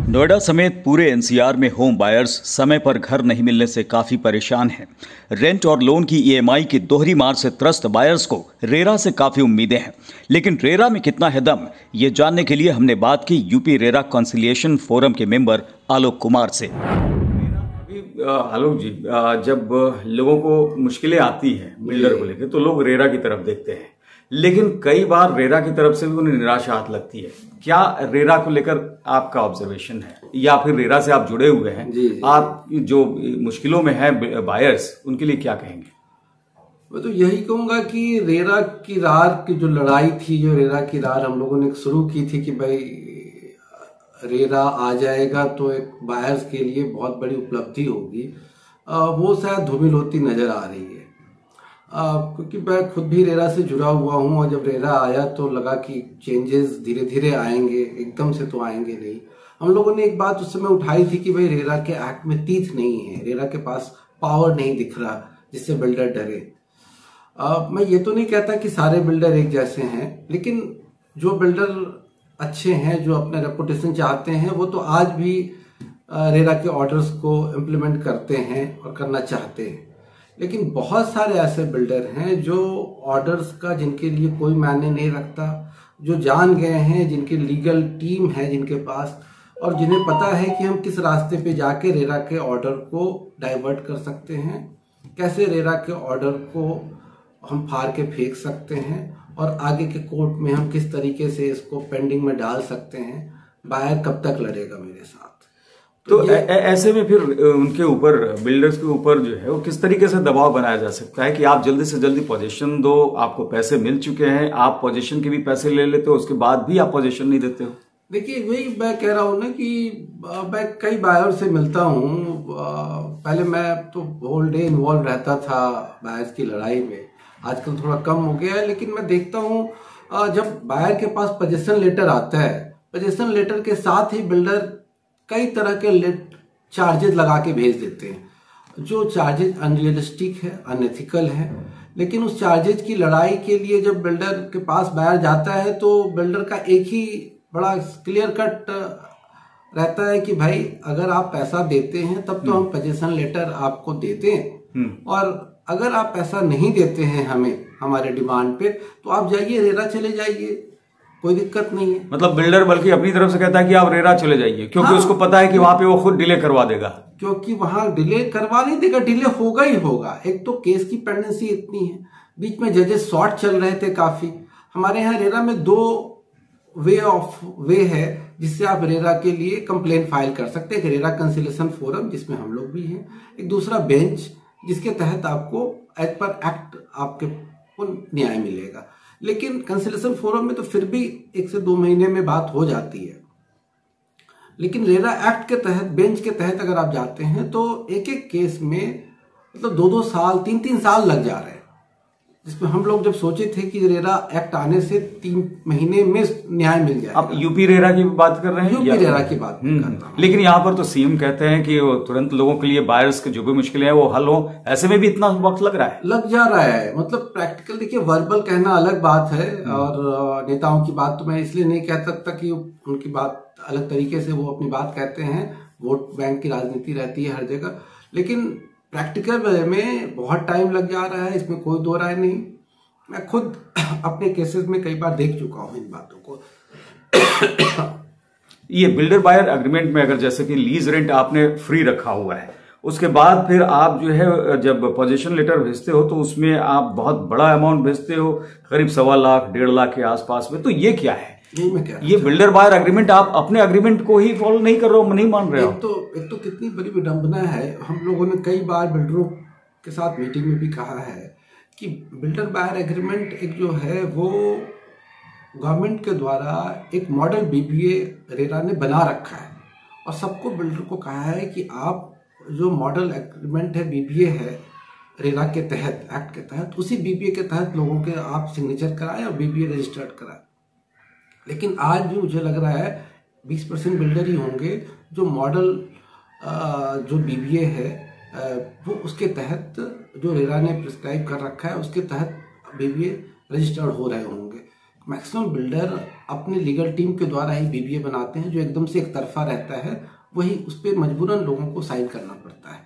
नोएडा समेत पूरे एनसीआर में होम बायर्स समय पर घर नहीं मिलने से काफी परेशान हैं। रेंट और लोन की ईएमआई की दोहरी मार से त्रस्त बायर्स को रेरा से काफी उम्मीदें हैं, लेकिन रेरा में कितना है दम, ये जानने के लिए हमने बात की यूपी रेरा कंसिलिएशन फोरम के मेंबर आलोक कुमार से। आलोक जी, जब लोगों को मुश्किलें आती हैं बिल्डर को लेकर तो लोग रेरा की तरफ देखते हैं, लेकिन कई बार रेरा की तरफ से भी उन्हें निराशा हाथ लगती है। क्या रेरा को लेकर आपका ऑब्जर्वेशन है या फिर रेरा से आप जुड़े हुए हैं? जी। आप जो मुश्किलों में हैं बायर्स, उनके लिए क्या कहेंगे? मैं तो यही कहूंगा कि रेरा की रार की जो लड़ाई थी, जो रेरा की रार हम लोगों ने शुरू की थी कि भाई रेरा आ जाएगा तो एक बायर्स के लिए बहुत बड़ी उपलब्धि होगी, वो शायद धूमिल होती नजर आ रही है। क्योंकि मैं खुद भी रेरा से जुड़ा हुआ हूँ और जब रेरा आया तो लगा कि चेंजेस धीरे धीरे आएंगे, एकदम से तो आएंगे नहीं। हम लोगों ने एक बात उस समय उठाई थी कि भाई रेरा के एक्ट में तीथ नहीं है, रेरा के पास पावर नहीं दिख रहा जिससे बिल्डर डरे। मैं ये तो नहीं कहता कि सारे बिल्डर एक जैसे हैं, लेकिन जो बिल्डर अच्छे हैं, जो अपना रेपुटेशन चाहते हैं, वो तो आज भी रेरा के ऑर्डर्स को इम्प्लीमेंट करते हैं और करना चाहते हैं। लेकिन बहुत सारे ऐसे बिल्डर हैं जो ऑर्डर्स का, जिनके लिए कोई मायने नहीं रखता, जो जान गए हैं, जिनकी लीगल टीम है जिनके पास, और जिन्हें पता है कि हम किस रास्ते पे जाके रेरा के ऑर्डर को डाइवर्ट कर सकते हैं, कैसे रेरा के ऑर्डर को हम फाड़ के फेंक सकते हैं और आगे के कोर्ट में हम किस तरीके से इसको पेंडिंग में डाल सकते हैं। बायर कब तक लड़ेगा मेरे साथ? तो ऐसे में फिर उनके ऊपर, बिल्डर्स के ऊपर जो है वो किस तरीके से दबाव बनाया जा सकता है कि आप जल्दी से जल्दी पोजीशन दो, आपको पैसे मिल चुके हैं, आप पोजीशन के भी पैसे ले लेते हो, उसके बाद भी आप पोजीशन नहीं देते हो? देखिए, वही मैं कह रहा हूँ ना कि मैं कई बायर से मिलता हूँ। पहले मैं तो होल डे इन्वॉल्व रहता था बायर्स की लड़ाई में, आजकल थोड़ा कम हो गया है। लेकिन मैं देखता हूँ जब बायर के पास पोजीशन लेटर आता है, पोजीशन लेटर के साथ ही बिल्डर कई तरह के चार्जेस लगा के भेज देते हैं, जो चार्जेस अनरियलिस्टिक है, अनएथिकल है। लेकिन उस चार्जेस की लड़ाई के लिए जब बिल्डर के पास बायर जाता है तो बिल्डर का एक ही बड़ा क्लियर कट रहता है कि भाई अगर आप पैसा देते हैं तब तो हम पोजीशन लेटर आपको देते हैं, और अगर आप पैसा नहीं देते हैं हमें हमारे डिमांड पे तो आप जाइए, रेरा चले जाइए, कोई दिक्कत नहीं है। मतलब बिल्डर बल्कि अपनी तरफ से कहता है कि आप रेरा चले जाइए, क्योंकि उसको पता है कि वहां पे वो खुद डिले करवा देगा। क्योंकि वहां डिले करवा नहीं देगा, डिले होगा ही होगा। एक तो केस की पेंडेंसी इतनी है, बीच में जजेस शॉर्ट चल रहे थे काफी। हमारे यहाँ रेरा में 2 वे है जिससे आप रेरा के लिए कंप्लेन फाइल कर सकते हैं। एक रेरा कंसिलिएशन फोरम जिसमें हम लोग भी हैं, एक दूसरा बेंच जिसके तहत आपको एज पर एक्ट आपको न्याय मिलेगा। लेकिन कंसिलिएशन फोरम में तो फिर भी 1 से 2 महीने में बात हो जाती है। लेकिन रेरा एक्ट के तहत, बेंच के तहत अगर आप जाते हैं तो एक एक केस में मतलब 2-2 साल, 3-3 साल लग जा रहे हैं, जिसमें हम लोग जब सोचे थे कि रेरा एक्ट आने से 3 महीने में न्याय मिल जाए। आप यूपी रेरा की बात कर रहे हैं? यूपी रेरा की बात करता हूं। लेकिन यहाँ पर तो सीएम कहते हैं कि वो तुरंत लोगों के लिए बायर्स के जो भी मुश्किलें हैं वो हल हो, ऐसे में भी इतना वक्त लग रहा है? लग जा रहा है। मतलब प्रैक्टिकल, देखिए, वर्बल कहना अलग बात है और नेताओं की बात तो मैं इसलिए नहीं कह सकता कि उनकी बात अलग तरीके से वो अपनी बात कहते हैं, वोट बैंक की राजनीति रहती है हर जगह। लेकिन प्रैक्टिकल में बहुत टाइम लग जा रहा है, इसमें कोई दो राय नहीं। मैं खुद अपने केसेस में कई बार देख चुका हूं इन बातों को। ये बिल्डर बायर एग्रीमेंट में अगर जैसे कि लीज रेंट आपने फ्री रखा हुआ है, उसके बाद फिर आप जो है जब पोजीशन लेटर भेजते हो तो उसमें आप बहुत बड़ा अमाउंट भेजते हो, करीब 1.25 लाख 1.5 लाख के आसपास में। तो ये क्या है? ये बिल्डर बायर एग्रीमेंट, आप अपने एग्रीमेंट को ही फॉलो नहीं कर रहे हो, नहीं मान रहे हो? एक तो कितनी बड़ी विडंबना है। हम लोगों ने कई बार बिल्डरों के साथ मीटिंग में भी कहा है कि बिल्डर बायर एग्रीमेंट एक जो है वो गवर्नमेंट के द्वारा एक मॉडल बीबीए रेरा ने बना रखा है, और सबको बिल्डर को कहा है कि आप जो मॉडल एग्रीमेंट है, बीबीए है रेरा के तहत, एक्ट के तहत, उसी बीबीए के तहत लोगों के आप सिग्नेचर कराएं और बीबीए रजिस्टर्ड कराएं। लेकिन आज भी मुझे लग रहा है 20% बिल्डर ही होंगे जो मॉडल जो बीबीए है वो उसके तहत, जो रेरा ने प्रिस्क्राइब कर रखा है उसके तहत बीबीए रजिस्टर्ड हो रहे होंगे। मैक्सिमम बिल्डर अपने लीगल टीम के द्वारा ही बीबीए बनाते हैं, जो एकदम से एक तरफा रहता है, वही उस पर मजबूरन लोगों को साइन करना पड़ता है।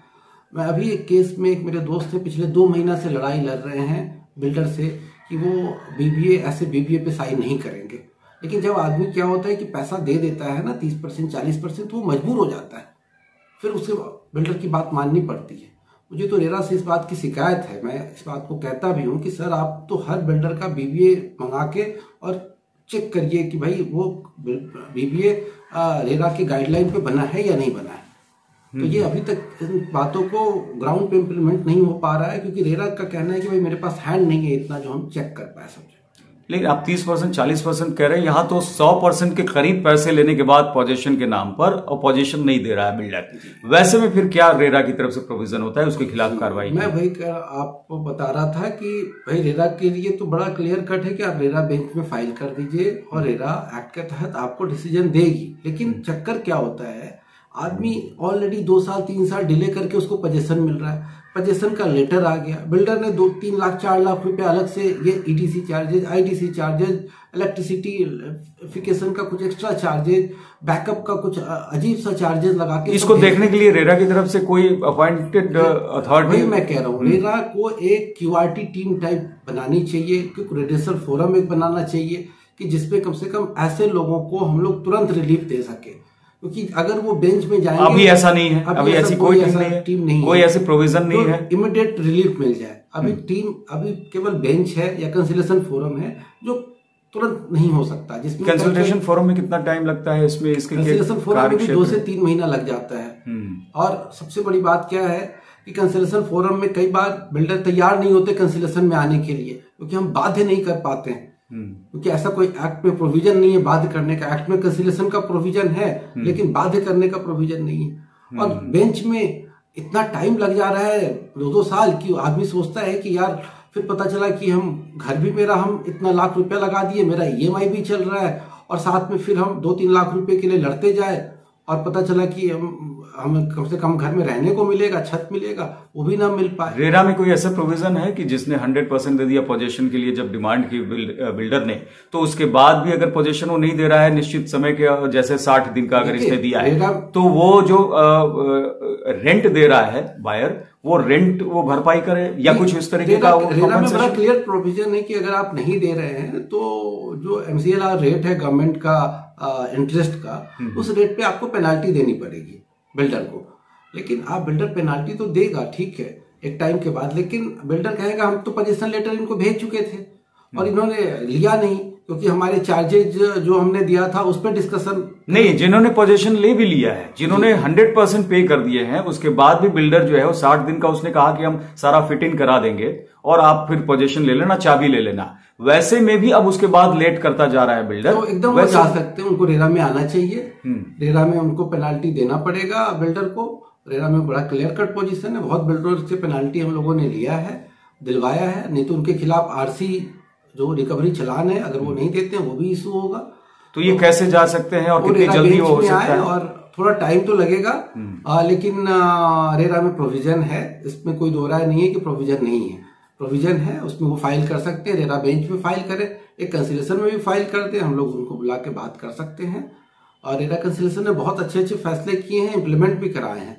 मैं अभी एक केस में, एक मेरे दोस्त है पिछले 2 महीना से लड़ाई लड़ रहे हैं बिल्डर से कि वो बीबीए, ऐसे बीबीए पे साइन नहीं करेंगे। लेकिन जब आदमी क्या होता है कि पैसा दे देता है ना 30% 40%, तो वो मजबूर हो जाता है, फिर उसे बिल्डर की बात माननी पड़ती है। मुझे तो रेरा से इस बात की शिकायत है। मैं इस बात को कहता भी हूँ कि सर आप तो हर बिल्डर का बीबीए मंगा के और चेक करिए कि भाई वो बीबीए रेरा की गाइडलाइन पे बना है या नहीं बना है। तो ये अभी तक इन बातों को ग्राउंड पे इम्प्लीमेंट नहीं हो पा रहा है, क्योंकि रेरा का कहना है कि भाई मेरे पास हैंड नहीं है इतना जो हम चेक कर पाए समझे। लेकिन आप 30% 40% कह रहे हैं, यहाँ तो 100% के करीब पैसे लेने के बाद पोजीशन के नाम पर और पोजीशन नहीं दे रहा है बिल्डर। वैसे में फिर क्या रेरा की तरफ से प्रोविजन होता है उसके खिलाफ कार्रवाई? मैं भाई आपको बता रहा था कि भाई रेरा के लिए तो बड़ा क्लियर कट है कि आप रेरा बेंच में फाइल कर दीजिए और रेरा एक्ट के तहत आपको डिसीजन देगी। लेकिन चक्कर क्या होता है, आदमी ऑलरेडी 2 साल 3 साल डिले करके उसको पोजीशन मिल रहा है, पोजीशन का लेटर आ गया, बिल्डर ने 2-3 लाख 4 लाख रुपए अलग से ये ईटीसी चार्जेज, आईटीसी चार्जेज, इलेक्ट्रिसिटीफिकेशन का कुछ एक्स्ट्रा चार्जेज, बैकअप का कुछ अजीब सा चार्जेज लगा के इसको देखने के लिए रेरा की तरफ से कोई अपॉइंटेड अथॉरिटी? मैं कह रहा हूँ रेरा को एक क्यूआरटी टीम टाइप बनानी चाहिए, क्योंकि रेडिसल फोरम एक बनाना चाहिए कि जिसपे कम से कम ऐसे लोगों को हम लोग तुरंत रिलीफ दे सके। क्योंकि अगर वो बेंच में जाएंगे, अभी ऐसा नहीं है, अभी ऐसी कोई टीम नहीं है, कोई ऐसी प्रोविजन नहीं है इमीडिएट रिलीफ मिल जाए। अभी टीम अभी केवल बेंच है या कंसल्टेशन फोरम है जो तुरंत नहीं हो सकता, जिसमें कंसल्टेशन फोरम में कितना टाइम लगता है इसमें? इसके कंसल्टेशन फोरम में भी 2 से 3 महीना लग जाता है। और सबसे बड़ी बात क्या है कि कंसल्टेशन फोरम में कई बार बिल्डर तैयार नहीं होते कंसल्टेशन में आने के लिए, क्योंकि हम बाध्य नहीं कर पाते हैं, क्योंकि ऐसा कोई एक्ट में प्रोविजन नहीं है बाध्य करने का। एक्ट में कंसिलेशन का प्रोविजन है लेकिन बाध्य करने का प्रोविजन नहीं है। और बेंच में इतना टाइम लग जा रहा है 2-2 साल की, आदमी सोचता है कि यार फिर पता चला कि हम घर भी मेरा हम इतना लाख रुपया लगा दिए, मेरा ईएमआई भी चल रहा है, और साथ में फिर हम 2-3 लाख रुपए के लिए लड़ते जाए और पता चला कि हमें कम से कम घर में रहने को मिलेगा, छत मिलेगा, वो भी ना मिल पाए। रेरा में कोई ऐसा प्रोविजन है कि जिसने 100% दे दिया पोजीशन के लिए जब डिमांड की बिल्डर ने, तो उसके बाद भी अगर पोजीशन वो नहीं दे रहा है निश्चित समय के, जैसे 60 दिन का अगर इसने दिया है, तो वो जो रेंट दे रहा है बायर, वो रेंट वो भरपाई करे या कुछ इस तरीके का? रेरा में बड़ा क्लियर प्रोविजन है कि अगर आप नहीं दे रहे हैं तो जो एमसीएलआर रेट है गवर्नमेंट का इंटरेस्ट का, उस रेट पे आपको पेनाल्टी देनी पड़ेगी बिल्डर को। लेकिन आप बिल्डर पेनाल्टी तो देगा, ठीक है, एक टाइम के बाद, लेकिन बिल्डर कहेगा हम तो पोजीशन लेटर इनको भेज चुके थे और इन्होंने लिया नहीं, क्योंकि हमारे चार्जेज जो हमने दिया था उस पर डिस्कशन नहीं। जिन्होंने पोजीशन ले भी लिया है, जिन्होंने 100% पे कर दिए हैं, उसके बाद भी बिल्डर जो है वो 60 दिन का उसने कहा कि हम सारा फिट इन करा देंगे और आप फिर पोजीशन ले लेना, चाबी ले लेना, वैसे में भी अब उसके बाद लेट करता जा रहा है बिल्डर। तो एकदम वो जा सकते हैं, उनको रेरा में आना चाहिए, रेरा में उनको पेनाल्टी देना पड़ेगा बिल्डर को। रेरा में बड़ा क्लियर कट पोजीशन है, बहुत बिल्डर से पेनाल्टी हम लोगों ने लिया है, दिलवाया है, नहीं तो उनके खिलाफ आरसी जो रिकवरी चलान है अगर वो नहीं देते हैं वो भी इशू होगा। तो ये कैसे जा सकते हैं और कितनी जल्दी वो हो सकता है? और थोड़ा टाइम तो लगेगा, लेकिन रेरा में प्रोविजन है, इसमें कोई दो राय नहीं है कि प्रोविजन नहीं है, प्रोविजन है, उसमें वो फाइल कर सकते हैं, रेरा बेंच में फाइल करें, एक कंसिलेशन में भी फाइल कर दे, हम लोग उनको बुला के बात कर सकते हैं। और रेरा कंसिलेशन ने बहुत अच्छे अच्छे फैसले किए हैं, इम्प्लीमेंट भी कराए हैं।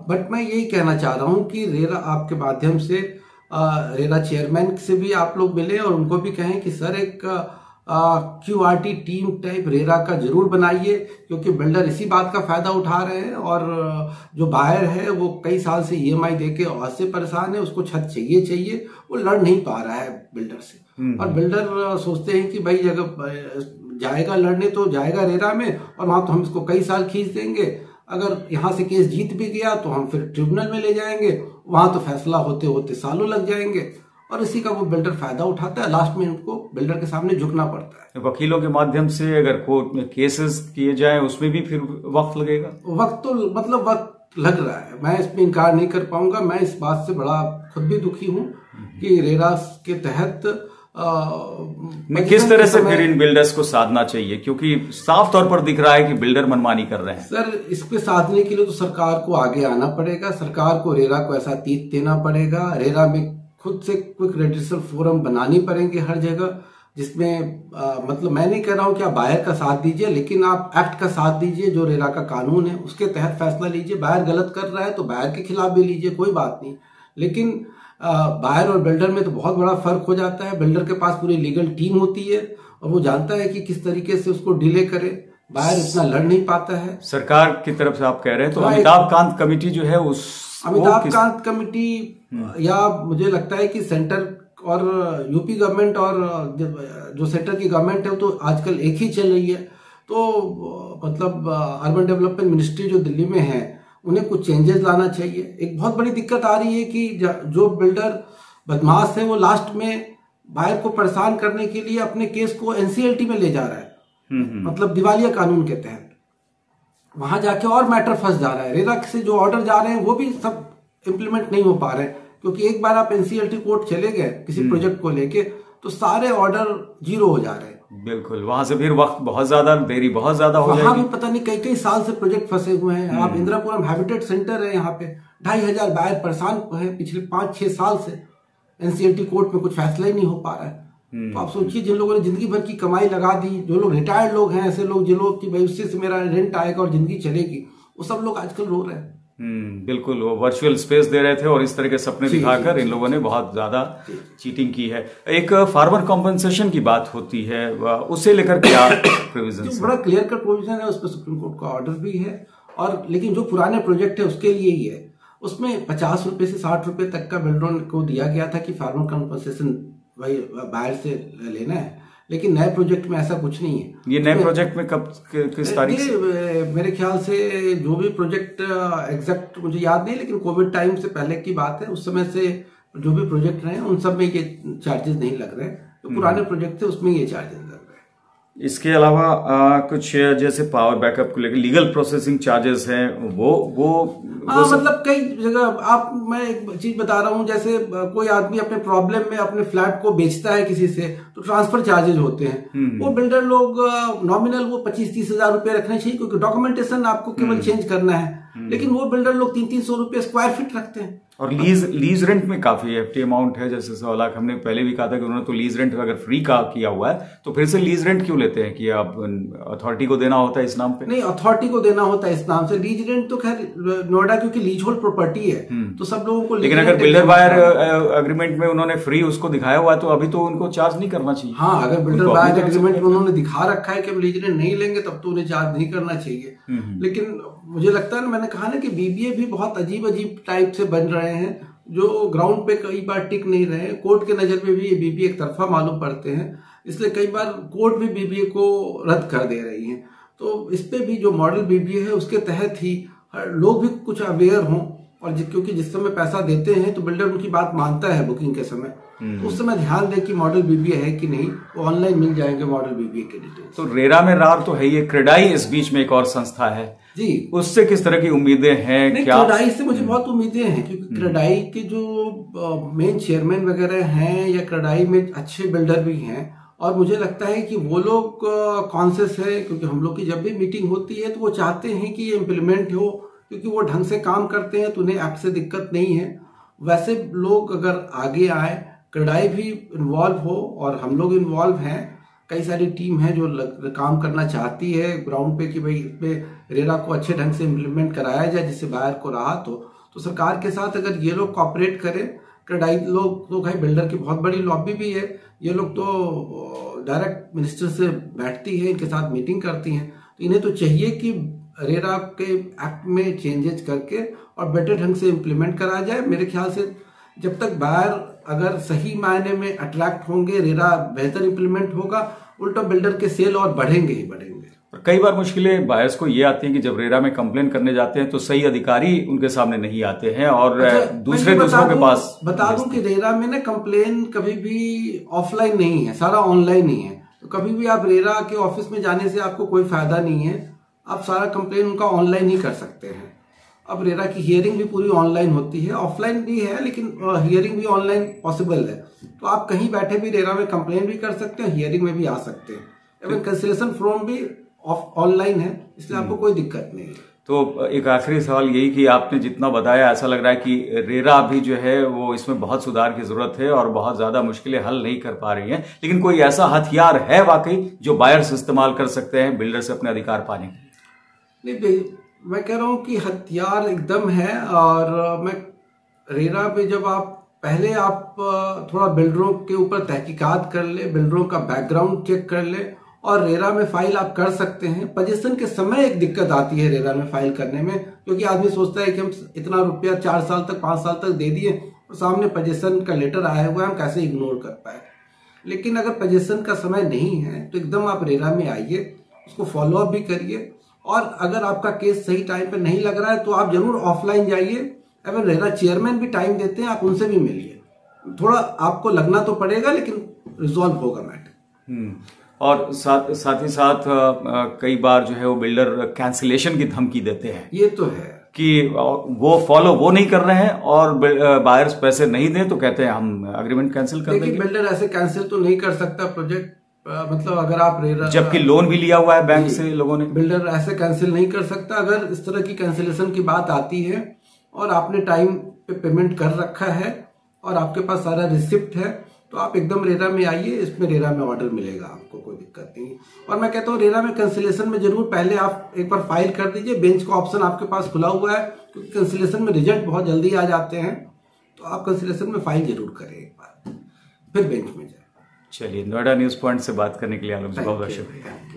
बट मैं यही कहना चाह रहा हूं कि रेरा आपके माध्यम से रेरा चेयरमैन से भी आप लोग मिले और उनको भी कहें कि सर एक क्यूआरटी टीम टाइप रेरा का जरूर बनाइए, क्योंकि बिल्डर इसी बात का फायदा उठा रहे हैं और जो बायर है वो कई साल से ईएमआई देके और से परेशान है, उसको छत चाहिए, वो लड़ नहीं पा रहा है बिल्डर से। और बिल्डर सोचते हैं कि भाई अगर जाएगा लड़ने तो जाएगा रेरा में, और वहां तो हम इसको कई साल खींच देंगे, अगर यहां से केस जीत भी गया तो हम फिर ट्रिब्यूनल में ले जाएंगे, वहां तो फैसला होते होते सालों लग जाएंगे, और इसी का वो बिल्डर फायदा उठाता है, लास्ट में उनको बिल्डर के सामने झुकना पड़ता है। वकीलों के माध्यम से अगर कोर्ट में केसेस किए जाएं उसमें भी फिर वक्त लगेगा। वक्त तो मतलब वक्त लग रहा है, मैं इसमें इनकार नहीं कर पाऊंगा। मैं इस बात से बड़ा खुद भी दुखी हूं कि रेरा के तहत किस तरह से फिर इन बिल्डर्स को साधना चाहिए, क्योंकि साफ तौर पर दिख रहा है कि बिल्डर मनमानी कर रहे हैं। सर इस पे साधने के लिए तो सरकार को आगे आना पड़ेगा, सरकार को रेरा को ऐसा तीत देना पड़ेगा, रेरा में खुद से क्विक रेडिसल फोरम बनानी पड़ेंगे हर जगह, जिसमें मतलब मैं नहीं कह रहा हूं कि आप बायर का साथ दीजिए, लेकिन आप एक्ट का साथ दीजिए, जो रेरा का कानून है उसके तहत फैसला लीजिए। बायर गलत कर रहा है तो बायर के खिलाफ भी लीजिए, कोई बात नहीं। लेकिन बायर और बिल्डर में तो बहुत बड़ा फर्क हो जाता है। बिल्डर के पास पूरी लीगल टीम होती है और वो जानता है कि किस तरीके से उसको डिले करे। बायर इतना लड़ नहीं पाता है। सरकार की तरफ से आप कह रहे हैं तो अमिताभ कांत कमेटी जो है उस अमिताभ कांत कमिटी या मुझे लगता है कि सेंटर और यूपी गवर्नमेंट और जो सेंटर की गवर्नमेंट है वो तो आजकल एक ही चल रही है। तो मतलब अर्बन डेवलपमेंट मिनिस्ट्री जो दिल्ली में है उन्हें कुछ चेंजेस लाना चाहिए। एक बहुत बड़ी दिक्कत आ रही है कि जो बिल्डर बदमाश है वो लास्ट में बायर को परेशान करने के लिए अपने केस को एनसीएलटी में ले जा रहा है, मतलब दिवालिया कानून के तहत। वहां जाके और मैटर फंस जा रहा है। रेरा से जो ऑर्डर जा रहे हैं वो भी सब इम्प्लीमेंट नहीं हो पा रहे हैं, क्योंकि एक बार आप एनसीएलटी कोर्ट चले गए किसी प्रोजेक्ट को लेके तो सारे ऑर्डर जीरो हो जा रहे हैं। बिल्कुल, वहां से फिर वक्त बहुत ज्यादा देरी बहुत ज्यादा हो जाएगी। वहां भी पता नहीं कई कई साल से प्रोजेक्ट फंसे हुए हैं। आप इंदिरापुरम हैबिटेट सेंटर है, यहाँ पे 2500 बायर परेशान है पिछले 5-6 साल से। एनसीएलटी कोर्ट में कुछ फैसला ही नहीं हो पा रहा है। तो आप सोचिए, जिन लोगों ने जिंदगी भर की कमाई लगा दी, जो लोग रिटायर्ड लोग हैं, ऐसे लोग जिन लोग की भाई उससे से मेरा रेंट आएगा और जिंदगी चलेगी, वो सब लोग आजकल रो रहे हैं। बिल्कुल, वो वर्चुअल स्पेस दे रहे थे और इस तरह के सपने दिखाकर इन लोगों ने बहुत ज्यादा चीटिंग की है। एक फार्मर कॉम्पनसेशन की बात होती है, उसे लेकर क्या प्रोविजन? बड़ा क्लियर कट प्रोविजन है, उस पर सुप्रीम कोर्ट का ऑर्डर भी है। और लेकिन जो पुराने प्रोजेक्ट है उसके लिए ही है। उसमें 50 रुपए से 60 रुपए तक का बिल्डरों को दिया गया था कि फार्मर कॉम्पनसेशन वही बाहर से लेना है, लेकिन नए प्रोजेक्ट में ऐसा कुछ नहीं है। ये नए प्रोजेक्ट में कब किस तारीख से? मेरे ख्याल से जो भी प्रोजेक्ट एग्जैक्ट मुझे याद नहीं, लेकिन कोविड टाइम से पहले की बात है। उस समय से जो भी प्रोजेक्ट रहे उन सब में ये चार्जेस नहीं लग रहे। जो पुराने प्रोजेक्ट थे उसमें ये चार्जेस लग रहे हैं। इसके अलावा कुछ जैसे पावर बैकअप को लेकर लीगल प्रोसेसिंग चार्जेस हैं, वो मतलब कई जगह मैं एक चीज बता रहा हूँ, जैसे कोई आदमी अपने प्रॉब्लम में अपने फ्लैट को बेचता है किसी से तो ट्रांसफर चार्जेस होते हैं। वो बिल्डर लोग नॉमिनल वो 25-30 हजार रुपए रखने चाहिए, क्योंकि डॉक्यूमेंटेशन आपको केवल चेंज करना है। लेकिन वो बिल्डर लोग 300-300 रुपए स्क्वायर फीट रखते हैं। और लीज रेंट में काफी एफटी अमाउंट है, जैसे 100 लाख हमने पहले भी कहा था कि उन्होंने तो लीज रेंट अगर फ्री का किया हुआ है तो फिर से लीज रेंट क्यों लेते हैं कि आप अथॉरिटी को देना होता है इस नाम पे? नहीं, अथॉरिटी को देना होता है इस नाम से। लीज रेंट तो खैर नोएडा क्योंकि लीज होल्ड प्रॉपर्टी है तो सब लोगों को। लेकिन अगर बिल्डर बायर एग्रीमेंट में उन्होंने फ्री उसको दिखाया हुआ है तो अभी तो उनको चार्ज नहीं करना चाहिए। हाँ, अगर बिल्डर बायर एग्रीमेंट में उन्होंने दिखा रखा है कि हम लीज रेंट नहीं लेंगे तब तो उन्हें चार्ज नहीं करना चाहिए। लेकिन मुझे लगता है ना, मैंने कहा ना कि बीबीए भी बहुत अजीब अजीब टाइप से बन रहे हैं, जो ग्राउंड पे कई बार टिक नहीं रहे। कोर्ट के नजर में भी ये बीबीए एक तरफा मालूम पड़ते हैं, इसलिए कई बार कोर्ट भी बीबीए को रद्द कर दे रही है। तो इस पे भी जो मॉडल बीबीए है उसके तहत ही लोग भी कुछ अवेयर हों। और क्योंकि जिस समय पैसा देते हैं तो बिल्डर उनकी बात मानता है बुकिंग के समय, तो उस समय ध्यान दे कि मॉडल बीबीए है कि नहीं। वो ऑनलाइन मिल जाएंगे मॉडल बीबीए के डिटेल्स। तो रेरा में रार तो है, ये क्रेडाई इस बीच में एक और संस्था है जी, उससे किस तरह की उम्मीदें हैं? क्या क्रेडाई से मुझे बहुत उम्मीदें हैं, क्योंकि क्रेडाई के जो मेन चेयरमैन वगैरह हैं या क्रेडाई में अच्छे बिल्डर भी हैं। और मुझे लगता है कि वो लोग कॉन्शियस है, क्योंकि हम लोग की जब भी मीटिंग होती है तो वो चाहते हैं कि ये इम्प्लीमेंट हो, क्योंकि वो ढंग से काम करते हैं तो उन्हें एक्ट से दिक्कत नहीं है। वैसे लोग अगर आगे आए, क्रेडाई भी इन्वॉल्व हो और हम लोग इन्वॉल्व हैं, कई सारी टीम है जो काम करना चाहती है ग्राउंड पे कि भाई इस पे रेरा को अच्छे ढंग से इम्प्लीमेंट कराया जाए जिससे बायर को राहत हो। तो सरकार के साथ अगर ये लोग कॉपरेट करें, क्रेडाई लोग तो भाई बिल्डर की बहुत बड़ी लॉबी भी है, ये लोग तो डायरेक्ट मिनिस्टर से बैठती है, इनके साथ मीटिंग करती हैं। तो इन्हें तो चाहिए कि रेरा के एक्ट में चेंजेस करके और बेटर ढंग से इम्प्लीमेंट कराया जाए। मेरे ख्याल से जब तक बायर अगर सही मायने में अट्रैक्ट होंगे, रेरा बेहतर इम्प्लीमेंट होगा, उल्टा बिल्डर के सेल और बढ़ेंगे ही बढ़ेंगे। कई बार मुश्किलें बायर्स को ये आती हैं कि जब रेरा में कंप्लेन करने जाते हैं तो सही अधिकारी उनके सामने नहीं आते हैं और दूसरों के पास। बता दूं कि रेरा में ना कंप्लेन कभी भी ऑफलाइन नहीं है, सारा ऑनलाइन ही है। तो कभी भी आप रेरा के ऑफिस में जाने से आपको कोई फायदा नहीं है, आप सारा कंप्लेन उनका ऑनलाइन ही कर सकते हैं। अब रेरा की हियरिंग भी पूरी ऑनलाइन होती है, ऑफलाइन भी है लेकिन हियरिंग भी ऑनलाइन पॉसिबल है। तो आप कहीं बैठे भी रेरा में कंप्लेन भी कर सकते हैं, हियरिंग में भी आ सकते हैं। इवन कंसिलेशन फॉर्म भी ऑनलाइन है, इसलिए आपको कोई दिक्कत नहीं है। तो एक आखिरी सवाल यही कि आपने जितना बताया ऐसा लग रहा है कि रेरा भी जो है वो इसमें बहुत सुधार की जरूरत है और बहुत ज्यादा मुश्किलें हल नहीं कर पा रही हैं, लेकिन कोई ऐसा हथियार है वाकई जो बायर्स इस्तेमाल कर सकते हैं बिल्डर से अपने अधिकार पाने के लिए? नहीं, मैं कह रहा हूं कि हथियार एकदम है। और मैं रेरा पे जब आप थोड़ा बिल्डरों के ऊपर तहकीकात कर ले, बिल्डरों का बैकग्राउंड चेक कर ले और रेरा में फाइल आप कर सकते हैं। पोजीशन के समय एक दिक्कत आती है रेरा में फाइल करने में, क्योंकि आदमी सोचता है कि हम इतना रुपया 4 साल तक 5 साल तक दे दिए और सामने पोजीशन का लेटर आया हुआ है, हम कैसे इग्नोर कर पाए। लेकिन अगर पोजीशन का समय नहीं है तो एकदम आप रेरा में आइए, उसको फॉलो अप भी करिए। और अगर आपका केस सही टाइम पे नहीं लग रहा है तो आप जरूर ऑफलाइन जाइए। अगर रेरा चेयरमैन भी टाइम देते हैं, आप उनसे भी मिलिए। थोड़ा आपको लगना तो पड़ेगा लेकिन रिजॉल्व होगा मैटर। और साथ ही साथ कई बार जो है वो बिल्डर कैंसिलेशन की धमकी देते हैं। ये तो है कि वो नहीं कर रहे हैं और बायर्स पैसे नहीं दें तो कहते हैं हम अग्रीमेंट कैंसिल कर देंगे। बिल्डर ऐसे कैंसिल तो नहीं कर सकता प्रोजेक्ट, मतलब अगर आप रेरा जबकि लोन भी लिया हुआ है बैंक से लोगों ने। बिल्डर ऐसे कैंसिल नहीं कर सकता। अगर इस तरह की कैंसिलेशन की बात आती है और आपने टाइम पे पेमेंट कर रखा है और आपके पास सारा रिसिप्ट है तो आप एकदम रेरा में आइए। इसमें रेरा में ऑर्डर मिलेगा, आपको कोई दिक्कत नहीं। और मैं कहता हूँ रेरा में कैंसिलेशन में जरूर पहले आप एक बार फाइल कर दीजिए। बेंच का ऑप्शन आपके पास खुला हुआ है, क्योंकि कैंसिलेशन में रिजल्ट बहुत जल्दी आ जाते हैं। तो आप कैंसिलेशन में फाइल जरूर करें एक बार, फिर बेंच में जाए। चलिए, नोएडा न्यूज पॉइंट से बात करने के लिए आलोक जी बहुत बहुत शुक्रिया।